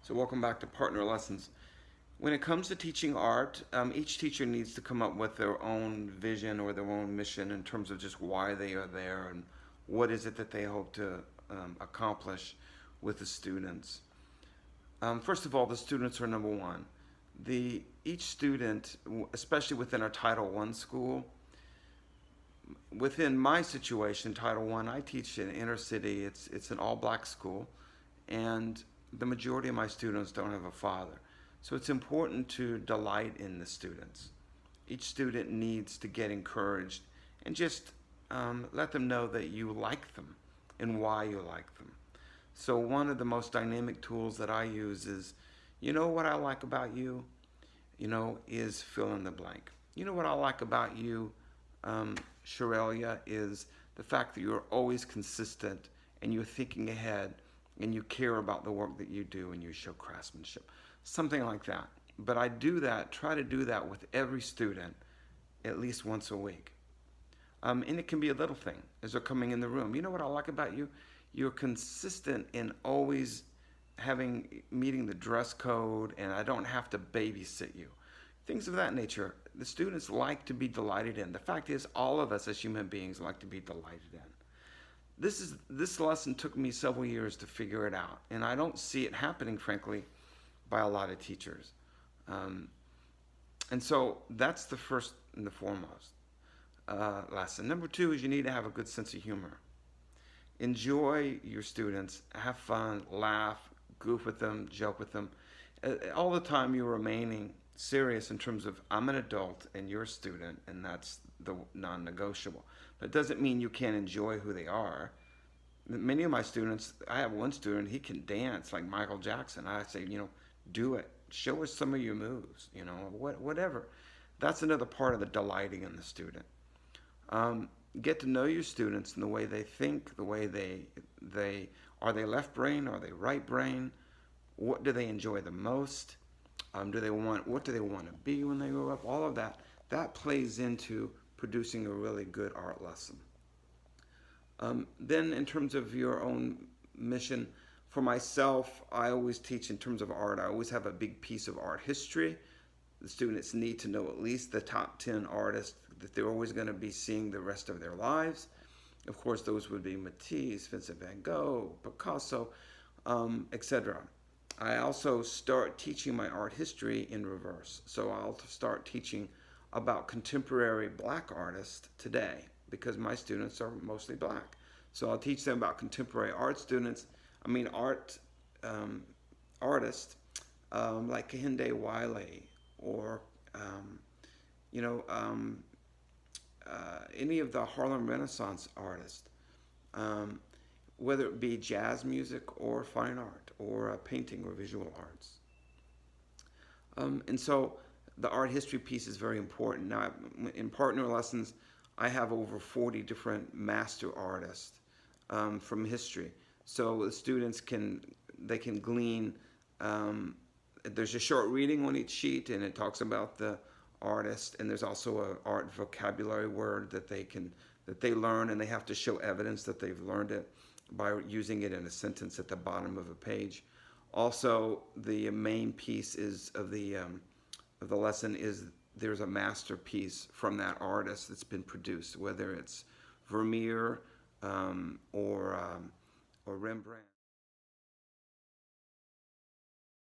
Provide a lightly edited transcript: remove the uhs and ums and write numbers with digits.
So welcome back to Partner Lessons. When it comes to teaching art, each teacher needs to come up with their own vision or their own mission in terms of just why they are there and what is it that they hope to accomplish with the students. First of all, the students are number one. Each student, especially within our Title I school, within my situation, Title I teach in inner city. It's an all-black school, and the majority of my students don't have a father. So it's important to delight in the students. Each student needs to get encouraged and just let them know that you like them and why you like them. So one of the most dynamic tools that I use is, you know what I like about you? Is fill in the blank. You know what I like about you, Sharelia, is the fact that you're always consistent and you're thinking ahead and you care about the work that you do and you show craftsmanship. Something like that. But I try to do that with every student at least once a week. And it can be a little thing as they're coming in the room. You know what I like about you? You're consistent in always meeting the dress code, and I don't have to babysit you. Things of that nature. The students like to be delighted in. The fact is, all of us as human beings like to be delighted in. This lesson took me several years to figure it out, and I don't see it happening, frankly, by a lot of teachers. And so that's the first and the foremost lesson. Number two is you need to have a good sense of humor. Enjoy your students, have fun, laugh, goof with them, joke with them. All the time you're remaining serious in terms of I'm an adult and you're a student, and that's the non-negotiable. But it doesn't mean you can't enjoy who they are. Many of my students, I have one student, he can dance like Michael Jackson. I say, do it. Show us some of your moves, whatever. That's another part of the delighting in the student. Get to know your students and the way they think, the way they are they left brain, are they right brain? What do they enjoy the most? What do they want to be when they grow up? All of that plays into producing a really good art lesson. Then in terms of your own mission, for myself, I always teach in terms of art. I always have a big piece of art history. The students need to know at least the top 10 artists that they're always going to be seeing the rest of their lives. Of course, those would be Matisse, Vincent van Gogh, Picasso, etc. I also start teaching my art history in reverse. So I'll start teaching about contemporary black artists today because my students are mostly black. So I'll teach them about contemporary art artists like Kehinde Wiley or any of the Harlem Renaissance artists, whether it be jazz music or fine art or painting or visual arts. And so the art history piece is very important. Now, in Partner Lessons, I have over 40 different master artists from history. So the students can glean. There's a short reading on each sheet, and it talks about the artist, and there's also an art vocabulary word that they learn, and they have to show evidence that they've learned it by using it in a sentence at the bottom of a page. Also, the main piece of the lesson is there's a masterpiece from that artist that's been produced, whether it's Vermeer or Rembrandt.